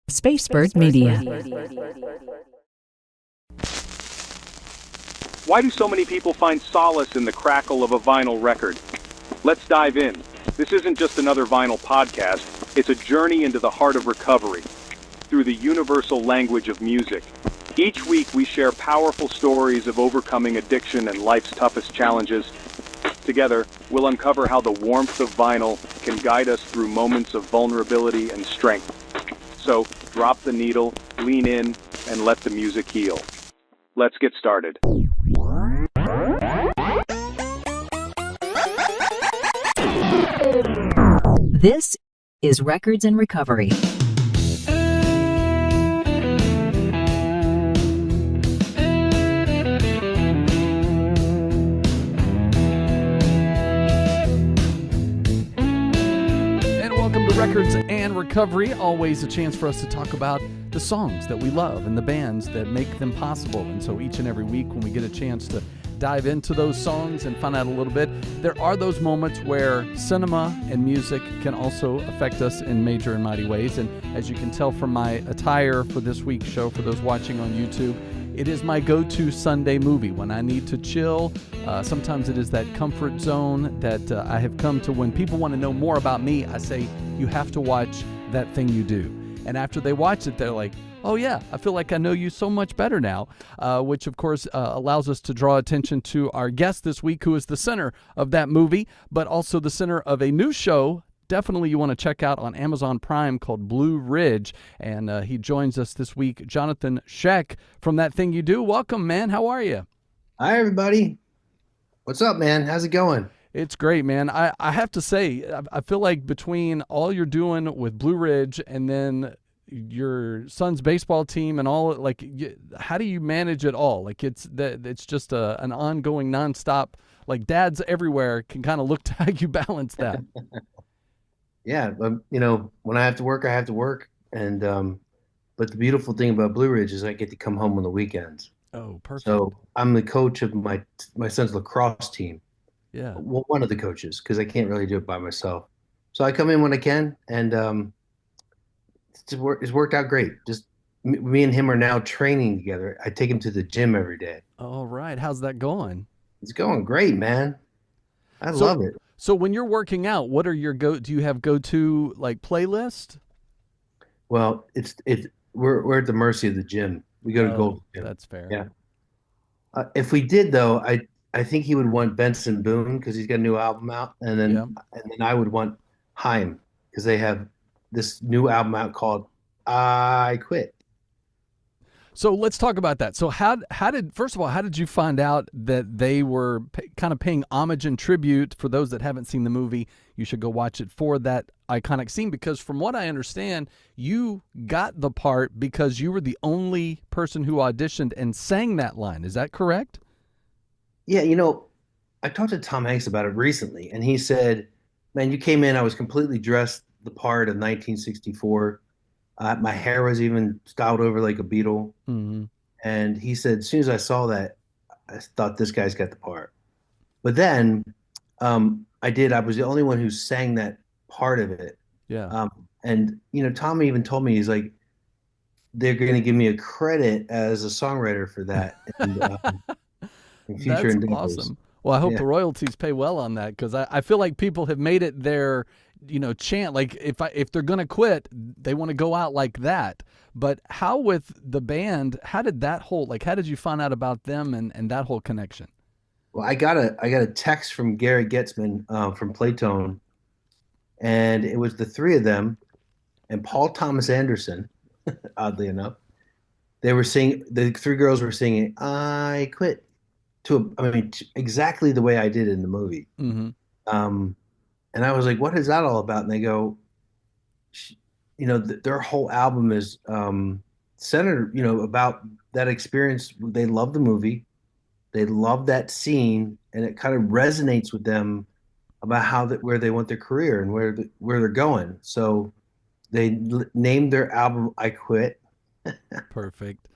Spacebird Media. Why do so many people find solace in the crackle of a vinyl record? Let's dive in. This isn't just another vinyl podcast. It's a journey into the heart of recovery through the universal language of music. Each week we share powerful stories of overcoming addiction and life's toughest challenges. Together, we'll uncover how the warmth of vinyl can guide us through moments of vulnerability and strength. So, drop the needle, lean in, and let the music heal. Let's get started. This is Records and Recovery. Records and Recovery, always a chance for us to talk about the songs that we love and the bands that make them possible. And so each and every week when we get a chance to dive into those songs and find out a little bit, there are those moments where cinema and music can also affect us in major and mighty ways. And as you can tell from my attire for this week's show, for those watching on YouTube, it is my go-to Sunday movie when I need to chill. Sometimes it is that comfort zone that I have come to. When people want to know more about me, I say, you have to watch That Thing You Do. And after they watch it, they're like, oh yeah, I feel like I know you so much better now, which of course allows us to draw attention to our guest this week, who is the center of that movie, but also the center of a new show definitely you want to check out on Amazon Prime called Blue Ridge. And he joins us this week, Johnathon Schaech from That Thing You Do. Welcome, man. How are you? Hi, everybody. What's up, man? How's it going? It's great, man. I have to say, I feel like between all you're doing with Blue Ridge and then your son's baseball team and all, like, how do you manage it all? Like, it's just an ongoing, nonstop, like, dads everywhere can kind of look to how you balance that. Yeah, when I have to work, I have to work. And but the beautiful thing about Blue Ridge is I get to come home on the weekends. Oh, perfect. So I'm the coach of my son's lacrosse team. Yeah. Well, one of the coaches, because I can't really do it by myself. So I come in when I can, and it's worked out great. Just me and him are now training together. I take him to the gym every day. All right. How's that going? It's going great, man. I love it. So when you're working out, what are your do you have go-to like playlist? Well, we're at the mercy of the gym. We go to Gold Gym. That's fair. Yeah. If we did though, I think he would want Benson Boone because he's got a new album out, and then I would want Haim because they have this new album out called I Quit. So let's talk about that. So how did you find out that they were kind of paying homage and tribute? For those that haven't seen the movie, you should go watch it for that iconic scene, because from what I understand, you got the part because you were the only person who auditioned and sang that line. Is that correct? Yeah, I talked to Tom Hanks about it recently, and he said, man, you came in, I was completely dressed the part of 1964. My hair was even styled over like a Beatle. Mm-hmm. And he said, as soon as I saw that, I thought this guy's got the part. But then I was the only one who sang that part of it. Yeah. And, Tom even told me, he's like, they're going to give me a credit as a songwriter for that. And, in future That's endeavors. Awesome. Well, I hope the royalties pay well on that, because I feel like people have made it their chant. Like if they're gonna quit, they want to go out like that. But how with the band? How did you find out about them and that whole connection? Well, I got a text from Gary Getzman from Playtone, and it was the three of them and Paul Thomas Anderson. Oddly enough, they were singing. The three girls were singing "I Quit" exactly the way I did in the movie. Mm-hmm. And I was like, what is that all about? And they go, their whole album is centered, about that experience. They love the movie. They love that scene, and it kind of resonates with them about where they want their career and where they're going. So they named their album "I Quit." Perfect.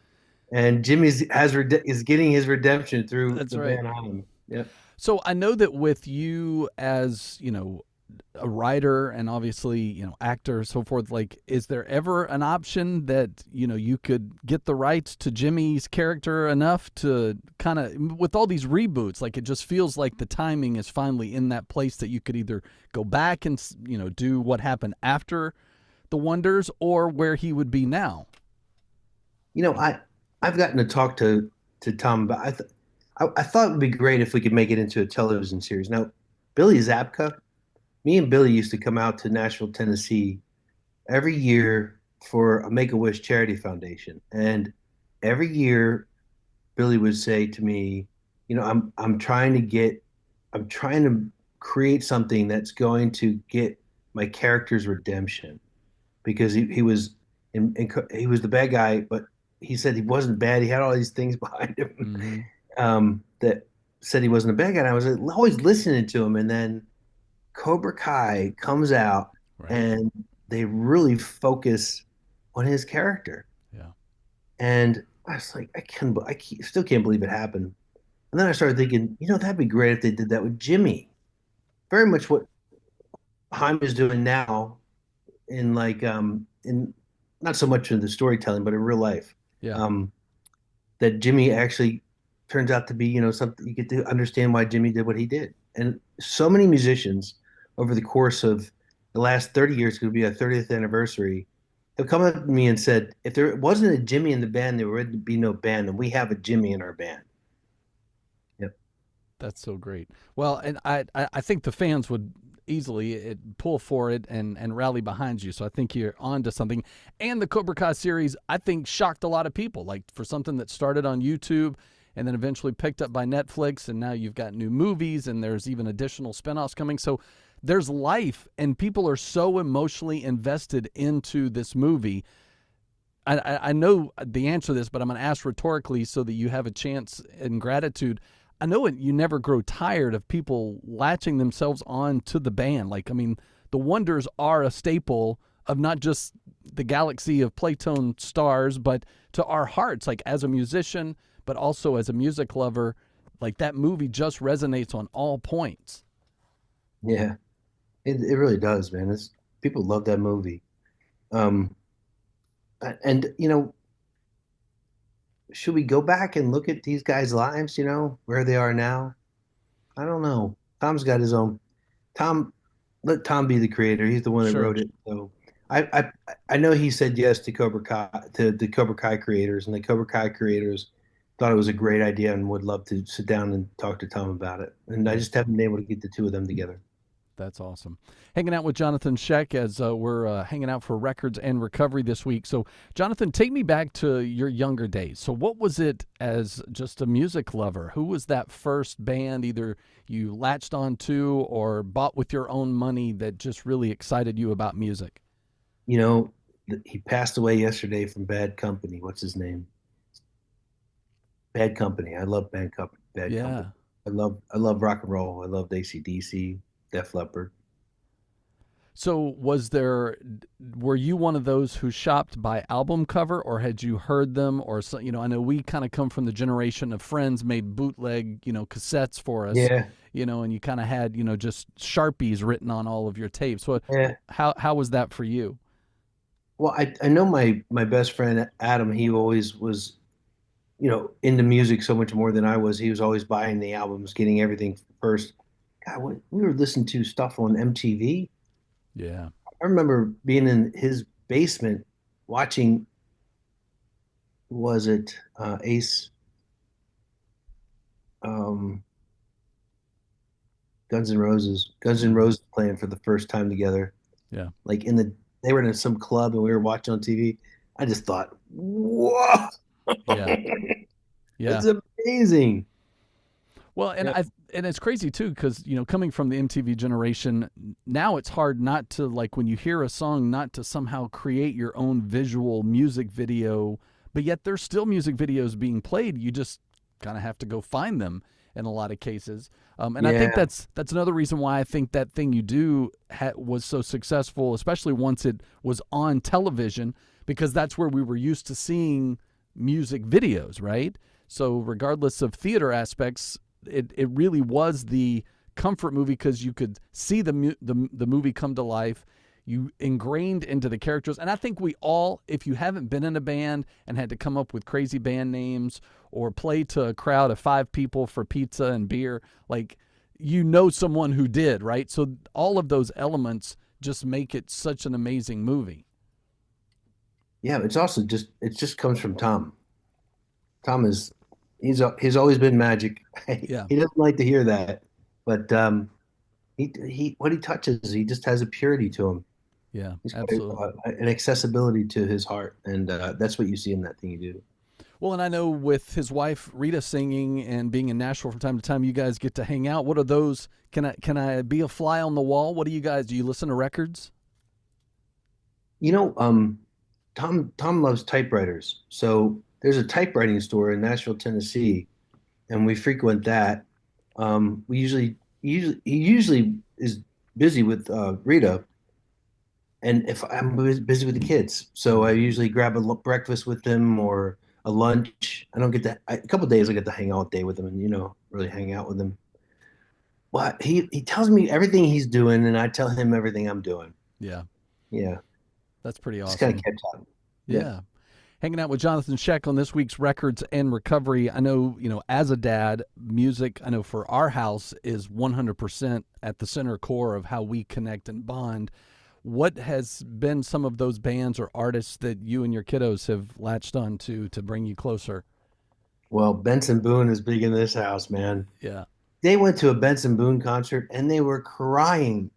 And Jimmy is getting his redemption through That's the right. Van Halen. Yep. So I know that with you as, a writer and obviously, actor, so forth, like, is there ever an option that, you could get the rights to Jimmy's character enough to kind of, with all these reboots, like, it just feels like the timing is finally in that place that you could either go back and, do what happened after the Wonders or where he would be now? I've gotten to talk to Tom, but I thought it would be great if we could make it into a television series. Now, Billy Zabka, me and Billy used to come out to Nashville, Tennessee every year for a Make-A-Wish charity foundation. And every year Billy would say to me, I'm trying to create something that's going to get my character's redemption, because he was he was the bad guy, but he said he wasn't bad. He had all these things behind him that said he wasn't a bad guy. And I was always listening to him. And then Cobra Kai comes out, Right. and they really focus on his character. Yeah. And I was like, still can't believe it happened. And then I started thinking, that'd be great if they did that with Jimmy. Very much what Jaime is doing now, in in not so much in the storytelling, but in real life. Yeah. That Jimmy actually turns out to be, something you get to understand why Jimmy did what he did. And so many musicians over the course of the last 30 years, going to be our 30th anniversary, have come up to me and said, if there wasn't a Jimmy in the band, there would be no band, and we have a Jimmy in our band. Yep. That's so great. Well, and I think the fans would easily pull for it and rally behind you. So I think you're on to something. And the Cobra Kai series, I think, shocked a lot of people. Like, for something that started on YouTube and then eventually picked up by Netflix, and now you've got new movies, and there's even additional spinoffs coming. So there's life, and people are so emotionally invested into this movie. I know the answer to this, but I'm going to ask rhetorically so that you have a chance in gratitude. I know you never grow tired of people latching themselves on to the band. Like, I mean, the Wonders are a staple of not just the galaxy of Playtone stars, but to our hearts, like as a musician, but also as a music lover. Like, that movie just resonates on all points. Yeah, it really does, man. People love that movie. And should we go back and look at these guys' lives, where they are now? I don't know. Tom's got his own. Let Tom be the creator. He's the one that Sure. wrote it. So I know he said yes to Cobra Kai, to the Cobra Kai creators, and the Cobra Kai creators thought it was a great idea and would love to sit down and talk to Tom about it. And I just haven't been able to get the two of them together. That's awesome. Hanging out with Johnathon Schaech as we're hanging out for Records and Recovery this week. So, Johnathon, take me back to your younger days. So what was it as just a music lover? Who was that first band either you latched onto or bought with your own money that just really excited you about music? He passed away yesterday from Bad Company. What's his name? Bad Company. I love Bad Company. Yeah. Company. I love rock and roll. I loved AC/DC, Def Leppard. So were you one of those who shopped by album cover, or had you heard them? Or, so, I know we kind of come from the generation of friends made bootleg, cassettes for us, Yeah. And you kind of had, just Sharpies written on all of your tapes. So Yeah. how was that for you? Well, I know my best friend Adam. He always was, into music so much more than I was. He was always buying the albums, getting everything first. God, we were listening to stuff on MTV. Yeah. I remember being in his basement watching. Was it Ace? Guns N' Roses. Guns N' Roses playing for the first time together. Yeah. Like they were in some club and we were watching on TV. I just thought, whoa, Yeah. Yeah. it's amazing. Well, and Yeah. and it's crazy too, because coming from the MTV generation, now it's hard not to, like, when you hear a song, not to somehow create your own visual music video, but yet there's still music videos being played. You just kind of have to go find them in a lot of cases, and I think Yeah. that's another reason why I think that thing you do was so successful, especially once it was on television, because that's where we were used to seeing music videos, right? So regardless of theater aspects, it really was the comfort movie because you could see the movie come to life. You ingrained into the characters. And I think we all, if you haven't been in a band and had to come up with crazy band names or play to a crowd of 5 people for pizza and beer, like, you know someone who did, right? So all of those elements just make it such an amazing movie. Yeah, it's also just comes from Tom. Tom is he's always been magic. Yeah. He doesn't like to hear that, but he what he touches, he just has a purity to him. Yeah, He's got absolutely. an accessibility to his heart, and that's what you see in that thing you do. Well, and I know with his wife Rita singing and being in Nashville from time to time, you guys get to hang out. What are those? Can I be a fly on the wall? What do you guys do? You listen to records? You know, Tom loves typewriters, so there's a typewriting store in Nashville, Tennessee, and we frequent that. We he usually is busy with Rita, and if I'm busy with the kids, so I usually grab a breakfast with them or a lunch. I don't get that a couple of days I get to hang all day with them and really hang out with them. But he tells me everything he's doing, and I tell him everything I'm doing. Yeah, Yeah, that's pretty just kind awesome. of catch up. Yeah. Hanging out with Jonathan Schaech on this week's Records and Recovery. I know, as a dad, music, I know for our house is 100% at the center core of how we connect and bond. What has been some of those bands or artists that you and your kiddos have latched on to bring you closer? Well, Benson Boone is big in this house, man. Yeah. They went to a Benson Boone concert and they were crying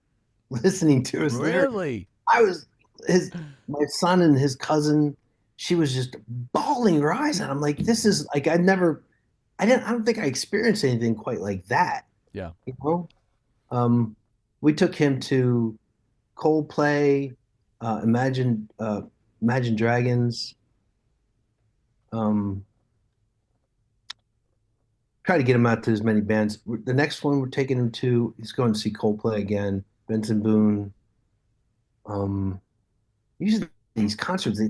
listening to his lyrics. Really? I was his my son and his cousin. She was just bawling her eyes out. I'm like, this is like I don't think I experienced anything quite like that. Yeah. You know, we took him to Coldplay, Imagine Dragons. Um, Try to get him out to as many bands. The next one we're taking him to, he's going to see Coldplay again, Benson Boone. Usually these concerts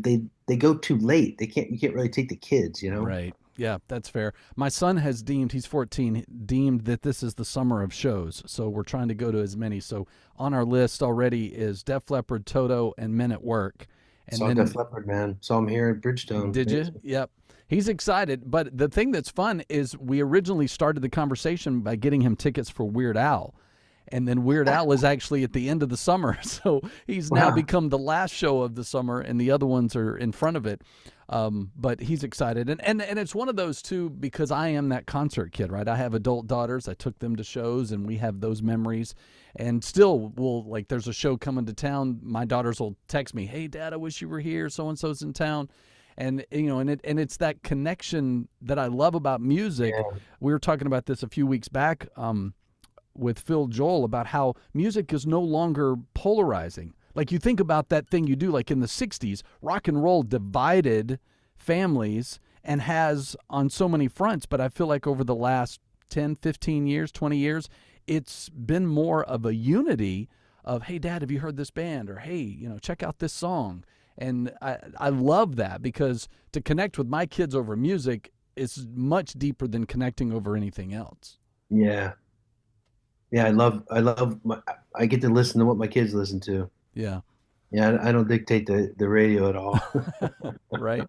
they go too late. You can't really take the kids. Right. Yeah, that's fair. My son has he's 14, deemed that this is the summer of shows. So we're trying to go to as many. So on our list already is Def Leppard, Toto, and Men at Work. And Saw then, Def Leppard, man. Saw him here in Bridgestone. did you? Yep. He's excited. But the thing that's fun is we originally started the conversation by getting him tickets for Weird Al. And then Weird Al is actually at the end of the summer. So he's now Wow. become the last show of the summer, and the other ones are in front of it. But he's excited. And it's one of those, too, because I am that concert kid, right? I have adult daughters. I took them to shows, and we have those memories. And still, there's a show coming to town. My daughters will text me, hey, Dad, I wish you were here. So-and-so's in town. And it's that connection that I love about music. Yeah. We were talking about this a few weeks back with Phil Joel about how music is no longer polarizing. Like, you think about that thing you do, like in the 60s, rock and roll divided families and has on so many fronts. But I feel like over the last 10, 15 years, 20 years, it's been more of a unity of, hey, Dad, have you heard this band? Or, hey, check out this song. And I love that, because to connect with my kids over music is much deeper than connecting over anything else. Yeah. Yeah, I get to listen to what my kids listen to. Yeah. Yeah, I don't dictate the radio at all. Right.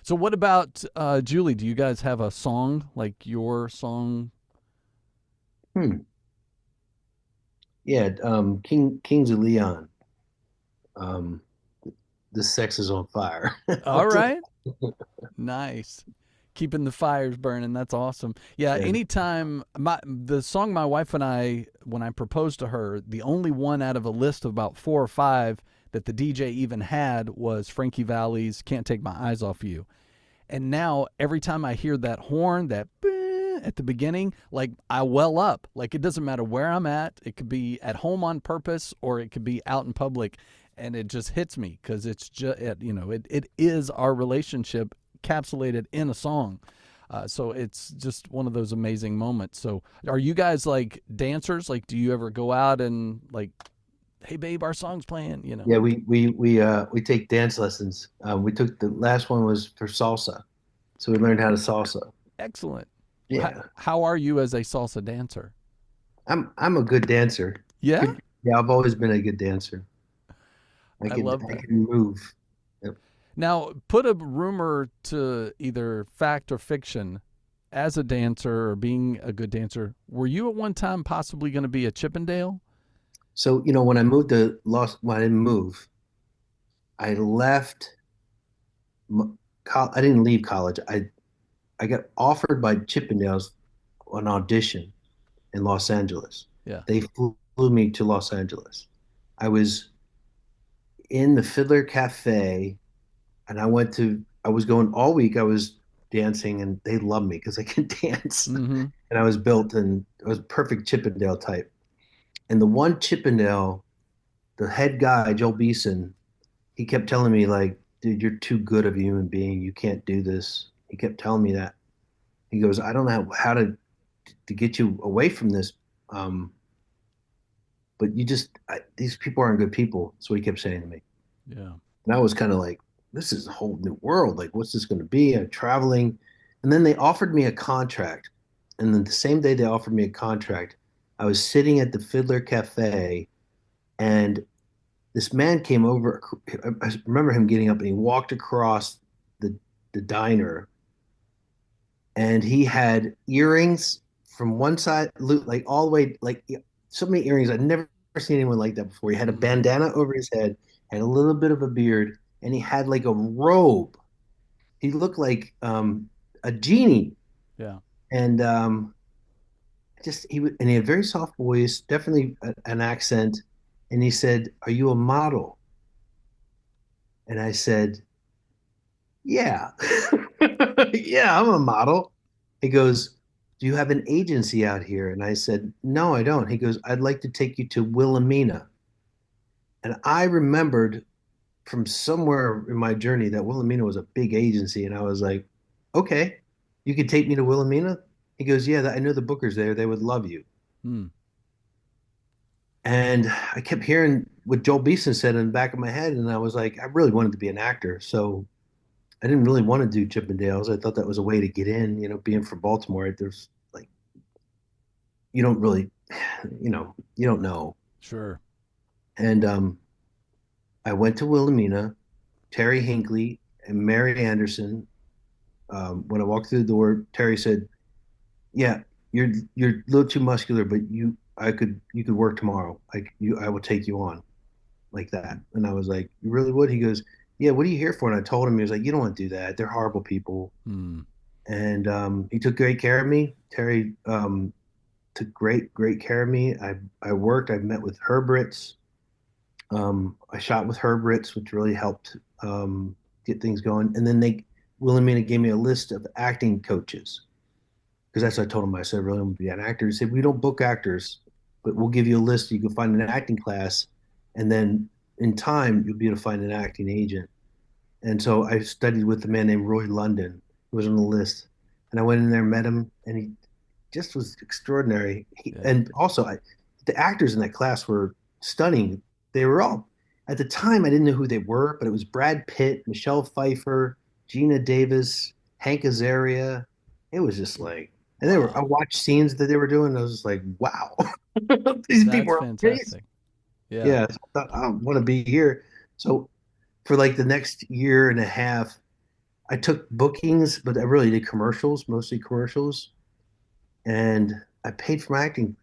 So what about Julie? Do you guys have a song, like your song? Yeah, Kings of Leon. The sex is on fire. All right. Nice. Keeping the fires burning. That's awesome. Yeah. Yeah. Anytime the song my wife and I, when I proposed to her, the only one out of a list of about 4 or 5 that the DJ even had was Frankie Valli's "Can't Take My Eyes Off You." And now every time I hear that horn, that at the beginning, like, I well up. Like, it doesn't matter where I'm at. It could be at home on purpose, or it could be out in public. And it just hits me, because it's just, it is our relationship encapsulated in a song. So it's just one of those amazing moments. So are you guys like dancers? Like, do you ever go out and like, hey babe, our song's playing, Yeah, we take dance lessons. We took the last one was for salsa, so we learned how to salsa. Excellent. Yeah, How are you as a salsa dancer? I'm a good dancer. Yeah, Yeah, I've always been a good dancer. I love I that. can move. Yep. Now, put a rumor to either fact or fiction. As a dancer or being a good dancer, were you at one time possibly going to be a Chippendale? So, when I moved to when I didn't move, I left. I didn't leave college. I got offered by Chippendales an audition in Los Angeles. Yeah. They flew me to Los Angeles. I was in the Fiddler Cafe, and I was going all week. I was dancing, and they loved me because I can dance. Mm-hmm. And I was built, and I was perfect Chippendale type. And the one Chippendale, the head guy, Joel Beeson, he kept telling me, like, dude, you're too good of a human being. You can't do this. He kept telling me that. He goes, I don't know how to get you away from this. Um, but these people aren't good people. That's what he kept saying to me. Yeah. And I was kind of like, this is a whole new world. Like, what's this going to be? I'm traveling. And then they offered me a contract. And then the same day they offered me a contract, I was sitting at the Fiddler Cafe, and this man came over. I remember him getting up, and he walked across the, the diner, and he had earrings from one side, like all the way, like so many earrings. I'd never seen anyone like that before. He had a Mm-hmm. bandana over his head, had a little bit of a beard, and he had like a robe. He looked like a genie, Yeah. and and he had a very soft voice, definitely an accent. And he said, "Are you a model?" And I said, "Yeah, yeah, I'm a model." He goes, "Do you have an agency out here?" And I said, "No, I don't." He goes, "I'd like to take you to Wilhelmina." And I remembered from somewhere in my journey that Wilhelmina was a big agency. And I was like, okay, you could take me to Wilhelmina? He goes, yeah, I know the bookers there. They would love you. Mm. And I kept hearing what Joel Beeson said in the back of my head. And I was like, I really wanted to be an actor. So I didn't really want to do Chippendales. I thought that was a way to get in, being from Baltimore. There's like, you don't really, you don't know. Sure. And I went to Wilhelmina. Terry Hinckley and Mary Anderson. When I walked through the door, Terry said, "Yeah, you're a little too muscular, but you could work tomorrow. I will take you on like that." And I was like, "You really would?" He goes, "Yeah. What are you here for?" And I told him, he was like, "You don't want to do that. They're horrible people." Mm. And he took great care of me. Terry took great care of me. I worked. I met with Herberts. I shot with Herberts, which really helped get things going. And then Wilhelmina gave me a list of acting coaches, because that's what I told him. I said, I really want to be an actor. He said, we don't book actors, but we'll give you a list. You can find an acting class, and then in time, you'll be able to find an acting agent. And so I studied with a man named Roy London, who was on the list. And I went in there, met him, and he just was extraordinary. Yeah. And also, the actors in that class were stunning. They were all, at the time, I didn't know who they were, but it was Brad Pitt, Michelle Pfeiffer, Gina Davis, Hank Azaria. It was just like, and I Wow. watched scenes that they were doing. And I was just like, wow, these people That's are amazing. fantastic. Yeah. Yeah, so I thought, I want to be here. So for like the next year and a half, I took bookings, but I really did commercials, mostly commercials, and I paid for my acting,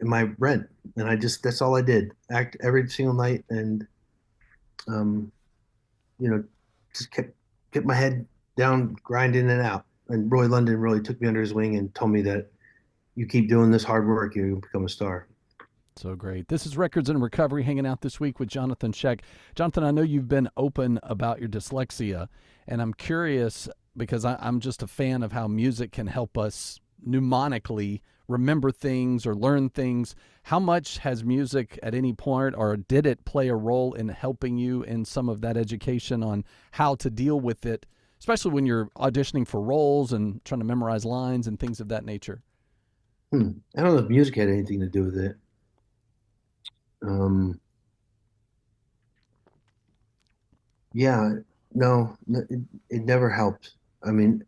my rent, and that's all I did, act every single night, and um, you know, just kept my head down, grinding it out. And Roy London really took me under his wing and told me that you keep doing this hard work, you'll become a star. So great. This is Records in Recovery, hanging out this week with Johnathon Schaech. Jonathan, I know you've been open about your dyslexia, and I'm curious because I'm just a fan of how music can help us mnemonically remember things or learn things. How much has music at any point, or did it play a role in helping you in some of that education on how to deal with it, especially when you're auditioning for roles and trying to memorize lines and things of that nature? I don't know if music had anything to do with it. Um, yeah, no, it never helped. I mean,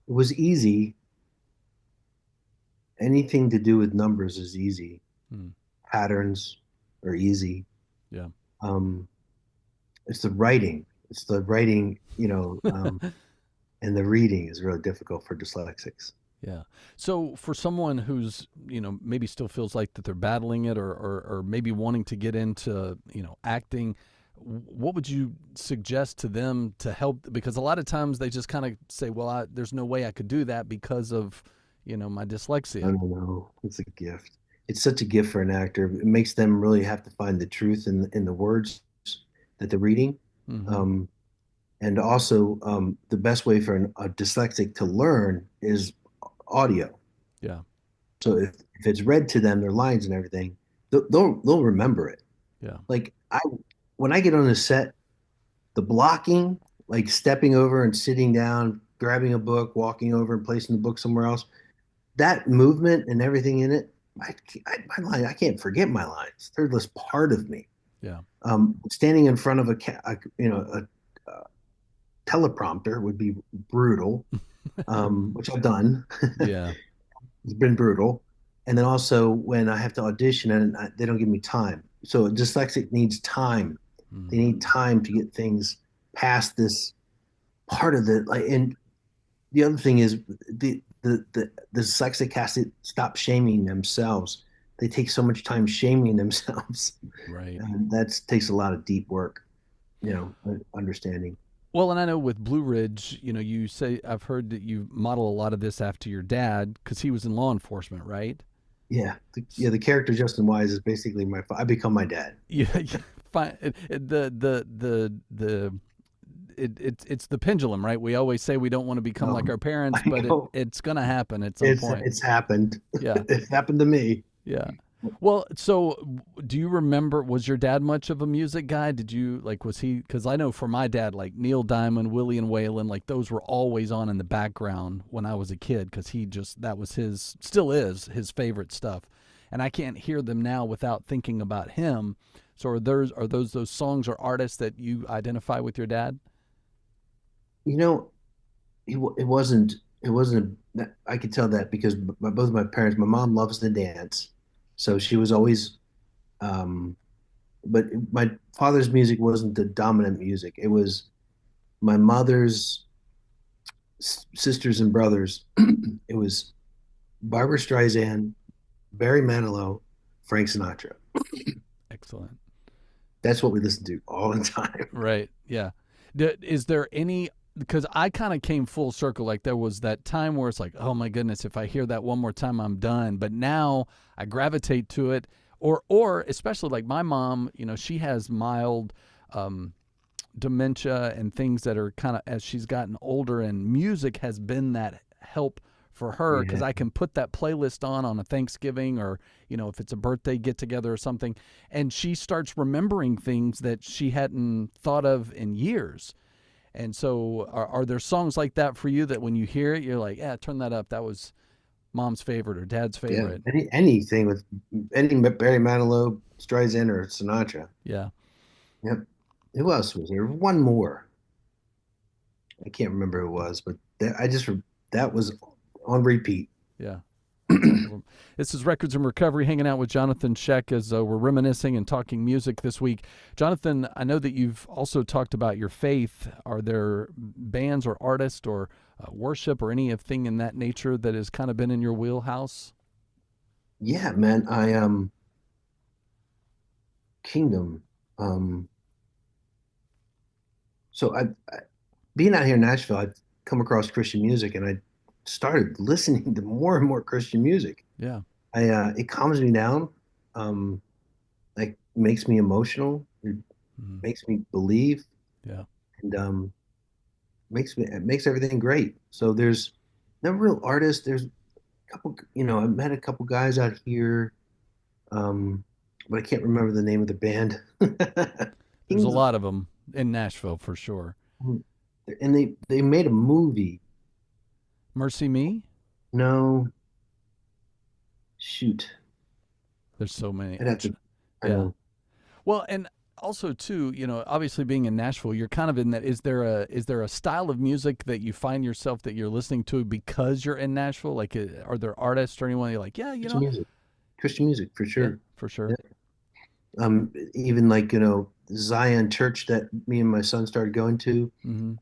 it was easy. anything to do with numbers is easy. Hmm. Patterns are easy. Yeah. Um, it's the writing. It's the writing, and the reading is really difficult for dyslexics. Yeah. So for someone who's, maybe still feels like that they're battling it or maybe wanting to get into, acting, what would you suggest to them to help? Because a lot of times they just kind of say, well, there's no way I could do that because of, my I dyslexia. don't know. It's a gift. It's such a gift for an actor. It makes them really have to find the truth in the words that they're reading. Hmm. Um, and also, the best way for a dyslexic to learn is audio. Yeah. So if it's read to them, their lines and everything, they'll remember it. Yeah. Like when I get on the set, the blocking, like stepping over and sitting down, grabbing a book, walking over and placing the book somewhere else, that movement and everything in it, my line, I can't forget my lines. They're just part of me. Yeah. Standing in front of a teleprompter would be brutal, which I've done. Yeah. It's been brutal. And then also when I have to audition and they don't give me time. So a dyslexic needs time. They Hmm. need time to get things past this part of the like. And the other thing is the dyslexic has to stop shaming themselves. They take so much time shaming themselves, Right. and that takes a lot of deep work, understanding. Well, and I know with Blue Ridge, you say I've heard that you model a lot of this after your dad because he was in law enforcement, right? Yeah, the character Justin Wise is basically I become my dad. Yeah, yeah, fine. It's the pendulum, right? We always say we don't want to become like our parents, I but know it's gonna happen at some it's point. it's happened. Yeah, It's happened to me. yeah. Well, so do you remember? Was your dad much of a music guy? Did you like? Was he? Because I know for my dad, like Neil Diamond, Willie and Waylon, like those were always on in the background when I was a kid. Because that was his, still is his favorite stuff, and I can't hear them now without thinking about him. So are those songs or artists that you identify with your dad? You know, it wasn't. I could tell that because both of my parents. My mom loves to dance, so she was always. Um, but my father's music wasn't the dominant music. It was my mother's sisters and brothers. It was Barbara Streisand, Barry Manilow, Frank Sinatra. Excellent. That's what we listened to all the time. Right. Yeah. Is there any, because I kind of came full circle. Like there was that time where it's like, oh my goodness, if I hear that one more time, I'm done. But now I gravitate to it. Or especially like my mom, she has mild dementia and things that are kind of as she's gotten older, and music has been that help for her because Yeah, I can put that playlist on a Thanksgiving or if it's a birthday get together or something, and she starts remembering things that she hadn't thought of in years. And so are there songs like that for you that when you hear it you're like, yeah, turn that up, that was mom's favorite or dad's yeah. favorite? Anything with any Barry Manilow, Streisand, or Sinatra. Yeah. Yep. Who else was there? One more. I can't remember who it was, but that was on repeat. Yeah. Well, this is Records and Recovery, hanging out with Johnathon Schaech as we're reminiscing and talking music this week. Johnathon, I know that you've also talked about your faith. Are there bands or artists or worship or anything in that nature that has kind of been in your wheelhouse? Yeah, man. I Kingdom. Um, so being out here in Nashville, I've come across Christian music, and I started listening to more and more Christian music. Yeah. It calms me down, um, like makes me emotional. It Mhm. makes me believe, Yeah. and it makes everything great. So there's no real artist. There's a couple, I met a couple guys out here, um, but I can't remember the name of the band. There's a Kings, lot of them in Nashville for sure. and they made a movie. Mercy Me? No, shoot, There's so many. I'd have to. I Yeah. know. Well, and also too, obviously being in Nashville, you're kind of in that. Is there a style of music that you find yourself that you're listening to because you're in Nashville? Like, are there artists or anyone you're like, yeah, Christian music, Christian music for yeah, sure. for Yeah. sure, Even like Zion Church that me and my son started going to. mm-hmm.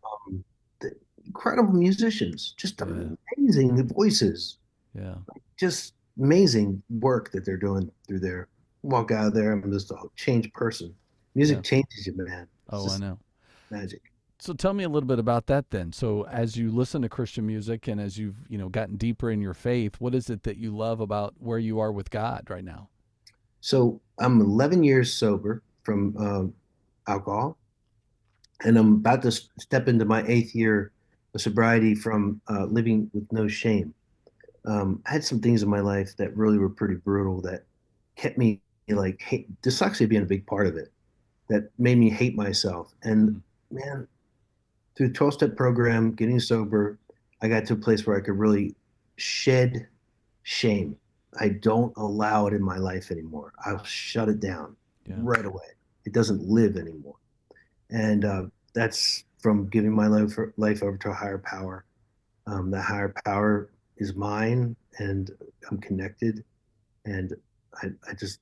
The incredible musicians, just Yeah, amazing voices, yeah, just amazing work that they're doing through there. Walk out of there, I'm just a changed person. yeah. Music changes you, man. It's Oh, I just know. magic. So tell me a little bit about that then. So as you listen to Christian music and as you've gotten deeper in your faith, what is it that you love about where you are with God right now? So I'm 11 years sober from alcohol, and I'm about to step into my 8th year of sobriety from living with no shame. I had some things in my life that really were pretty brutal that kept me like dyslexia being a big part of it, that made me hate myself. And Mm, man, through the 12-step program, getting sober, I got to a place where I could really shed shame. I don't allow it in my life anymore. I'll shut it down yeah, right away. It doesn't live anymore. And that's from giving my life over to a higher power. That higher power is mine, and I'm connected. And I just,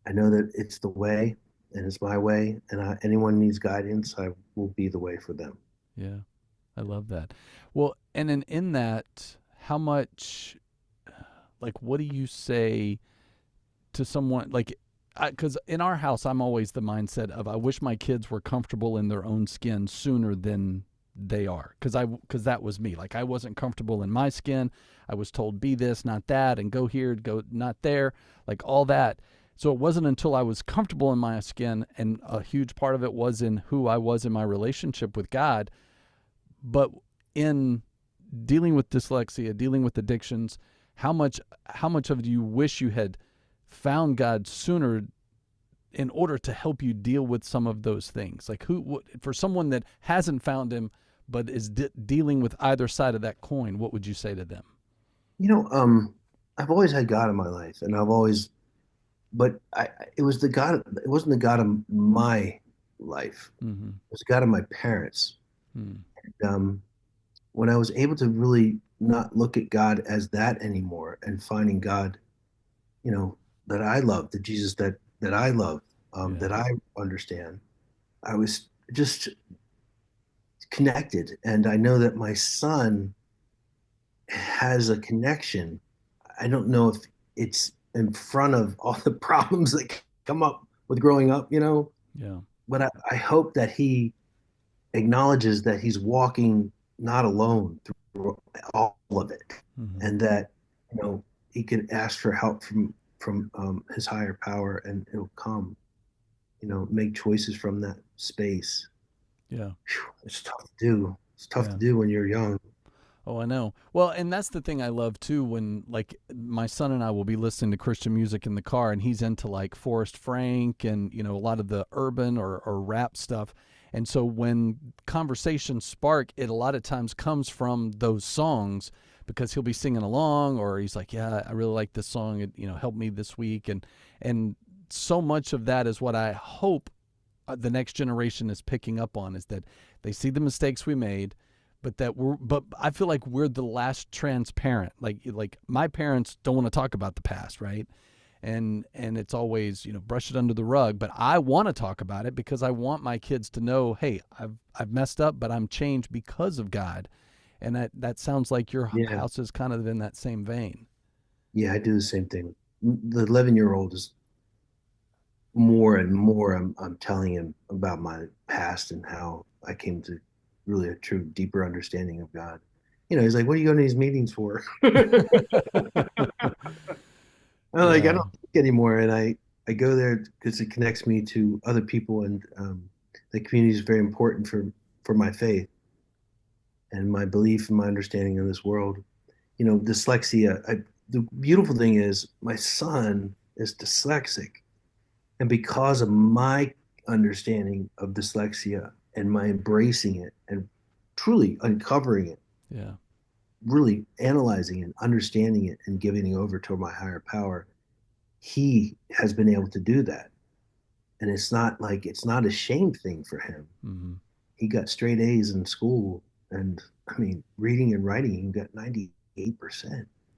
I know that it's the way and it's my way. And anyone needs guidance, I will be the way for them. yeah. I love that. Well, and then in that, how much, like, what do you say to someone like? Because in our house, I'm always the mindset of I wish my kids were comfortable in their own skin sooner than they are. Because that was me. Like I wasn't comfortable in my skin. I was told be this, not that, and go here, go not there, like all that. So it wasn't until I was comfortable in my skin, and a huge part of it was in who I was in my relationship with God. But in dealing with dyslexia, dealing with addictions, how much of you wish you had found God sooner in order to help you deal with some of those things? Like for someone that hasn't found him but is dealing with either side of that coin, what would you say to them? You know, I've always had God in my life, and but it was the God. It wasn't the God of my life. Mm-hmm. It was the God of my parents. Mm, And, when I was able to really not look at God as that anymore, and finding God, you know, that I love, the Jesus that I love, yeah. that I understand, I was just connected, and I know that my son has a connection. I don't know if it's in front of all the problems that come up with growing up, Yeah. but I hope that he acknowledges that he's walking not alone through all of it, Mm-hmm. and that he can ask for help from his higher power, and it'll come. Make choices from that space. Yeah. Whew, it's tough to do. It's tough Yeah. to do when you're young. Oh, I know. Well, and that's the thing I love too when like my son and I will be listening to Christian music in the car and he's into like Forrest Frank and a lot of the urban or rap stuff. And so when conversations spark, it a lot of times comes from those songs because he'll be singing along or he's like, "Yeah, I really like this song. It helped me this week." And so much of that is what I hope the next generation is picking up on is that they see the mistakes we made, but I feel like we're the last transparent. Like my parents don't want to talk about the past, right? And it's always brush it under the rug. But I want to talk about it because I want my kids to know, hey, I've messed up, but I'm changed because of God. And that sounds like your Yeah, house is kind of in that same vein. yeah, I do the same thing. The 11-year-old is more and more. I'm telling him about my past and how I came to really a true, deeper understanding of God. He's like, "What are you going to these meetings for?" I'm like, "I Yeah, don't think anymore," and I go there because it connects me to other people, and the community is very important for my faith and my belief and my understanding of this world. Dyslexia. The beautiful thing is my son is dyslexic, and because of my understanding of dyslexia and my embracing it and truly uncovering it, yeah, really analyzing it, understanding it, and giving it over to my higher power, he has been able to do that. And it's not a shame thing for him. Mm-hmm. He got straight A's in school, and I mean, reading and writing, he got 98%.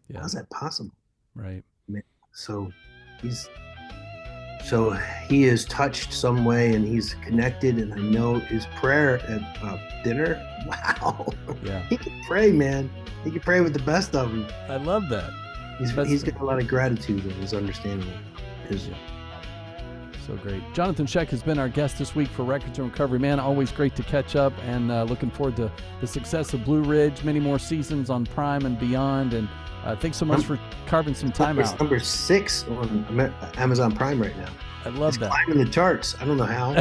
Yeah. How's that possible? Right. So he is touched some way, and he's connected. And I know his prayer at dinner. Wow. Yeah. He can pray, man. He can pray with the best of them. I love that. He's got a lot of gratitude in his understanding of his. So great. Johnathon Schaech has been our guest this week for Records and Recovery. Man, always great to catch up, and looking forward to the success of Blue Ridge, many more seasons on Prime and beyond. And thanks so much for carving some time out. It's number 6 on Amazon Prime right now. I love that. Climbing the charts. I don't know how.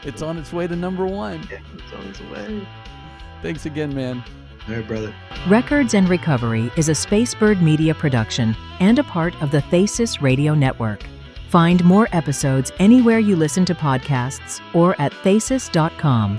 It's on its way to number 1. Yeah, it's on its way. Thanks again, man. All right, brother. Records and Recovery is a Spacebird Media production and a part of the Thesis Radio Network. Find more episodes anywhere you listen to podcasts or at thesis.com.